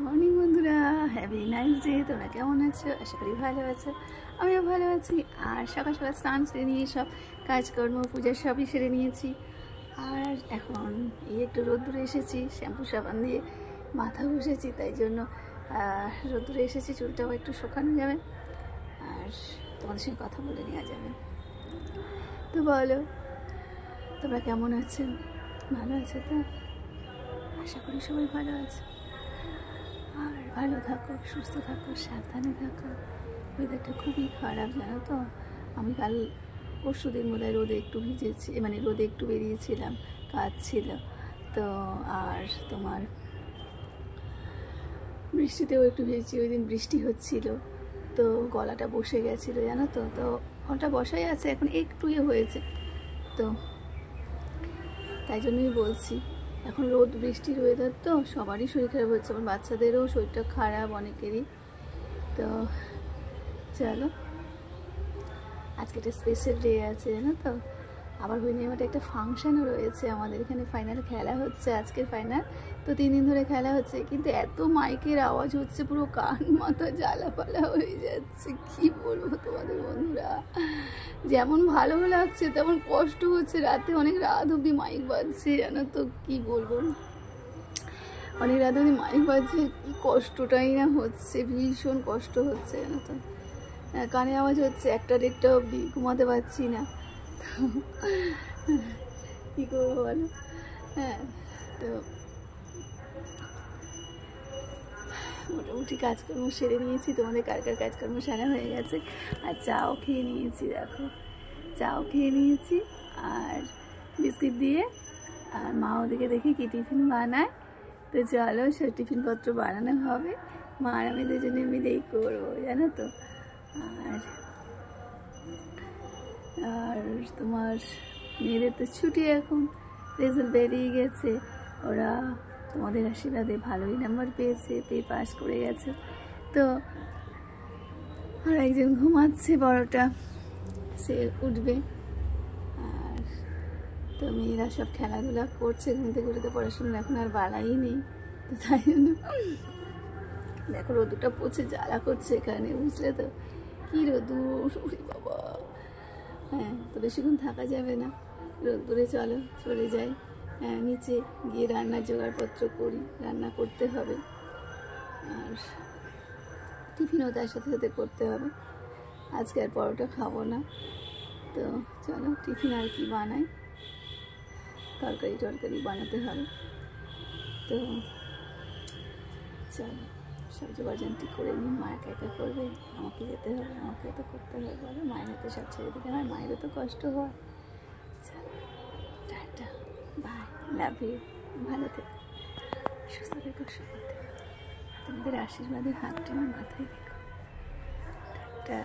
Morning বন্ধুরা, heavy nice day. তোমরা কেমন আছো? আশা করি ভালো আছো। আমিও ভালো আছি। আর সকাল সকাল স্নান সেরে নিয়ে সব কাজকর্ম পূজা সবই সেরে নিয়েছি। আর এখন এই একটু রোদ্দুরে এসেছি, শ্যাম্পু সাবান দিয়ে মাথা বসেছি, তাই জন্য রোদ্দুরে এসেছি। চুলটাও একটু শুকানো যাবে আর তোমাদের সঙ্গে কথা বলে নেওয়া যাবে। তো বলো, তোমরা কেমন আছো? ভালো আছো তো? আশা করি সবাই ভালো আছে। আর ভালো থাকো, সুস্থ থাকো, সাবধানে থাকো। ওয়েদারটা খুবই খারাপ, জানো তো। আমি কাল পরশুদিন বোধহয় রোদে একটু ভিজেছি, মানে রোদে একটু বেরিয়েছিলাম, কাজ ছিল তো। আর তোমার বৃষ্টিতেও একটু ভিজেছি, ওই দিন বৃষ্টি হচ্ছিল তো গলাটা বসে গেছিলো, জানো তো। তো গলাটা বসাই আছে, এখন একটু হয়েছে তো, তাই জন্যই বলছি। এখন রোদ বৃষ্টির ওয়েদার তো সবারই শরীর খারাপ হচ্ছে, আমার বাচ্চাদেরও শরীরটা খারাপ, অনেকেরই। তো চলো, আজকে একটা স্পেশাল ডে আছে, জানো তো। আবার হইনিমাতে একটা ফাংশানও রয়েছে, আমাদের এখানে ফাইনাল খেলা হচ্ছে, আজকের ফাইনাল তো। 3 দিন ধরে খেলা হচ্ছে, কিন্তু এত মাইকের আওয়াজ হচ্ছে, পুরো কান মাথা জ্বালাপালা হয়ে যাচ্ছে। কি বলবো তোমাদের বন্ধুরা, যেমন ভালো লাগছে তেমন কষ্ট হচ্ছে। রাতে অনেক রাত অবধি মাইক বাজছে, জানো তো। কি বলবো, অনেক রাত অবধি মাইক বাজছে, কি কষ্টটাই না হচ্ছে, ভীষণ কষ্ট হচ্ছে, জানো তো। কানে আওয়াজ হচ্ছে, 1টা-1.5টা অবধি ঘুমাতে পারছি না। কী করবো বলো। হ্যাঁ, তো মোটামুটি কাজকর্ম সেরে নিয়েছি। তোমাদের কার কার কাজকর্ম সারা হয়ে গেছে? আর চাও খেয়ে নিয়েছি, দেখো চাও খেয়ে নিয়েছি আর বিস্কিট দিয়ে। আর মা ওদিকে দেখি কি টিফিন বানায়, তো চলো সব টিফিনপত্র বানানো হবে। মা আর আমি দুজনে মিলেই করবো, জানো তো। আর তোমার মেয়েদের তো ছুটি, এখন রেজাল্ট বেরিয়ে গেছে। ওরা তোমাদের আশীর্বাদে ভালোই নাম্বার পেয়েছে, পেয়ে পাস করে গেছে। তো আর একজন ঘুমাচ্ছে, বড়টা, সে উঠবে। আর তো মেয়েরা সব খেলাধুলা করছে, ঘুম থেকে উঠে। তো পড়াশোনা এখন আর বাড়াই নেই, তো তাই জন্য দেখো রোদুটা পচে জ্বালা করছে এখানে, বুঝলে তো। কি রোদুর বাবা। হ্যাঁ, তো বেশিক্ষণ থাকা যাবে না, রোদ্দুরে চলো চলে যাই। নিচে গিয়ে রান্নার জোগাড়পত্র করি, রান্না করতে হবে। আর টিফিনও তার সাথে সাথে করতে হবে। আজকে আর পরোটা খাবো না, তো চলো টিফিন আর কি বানাই, তরকারি বানাতে হবে। তো চলো সব জোগাড়জান্তি করে নিই। মা একা একা করবে, আমাকে যেতে হবে, আমাকে তো করতে হবে। বলো, মায়ের হাতে সব ছেড়ে দিতে হয়, মায়েরও তো কষ্ট হয়। চলো, টাটা, বাই, লাভ ইউ। ভালো থেকো, সুস্থ থেকো, সুখে থেকো। তোমাদের আশীর্বাদের হাতটা আমার মাথায় রেখো। টাটা।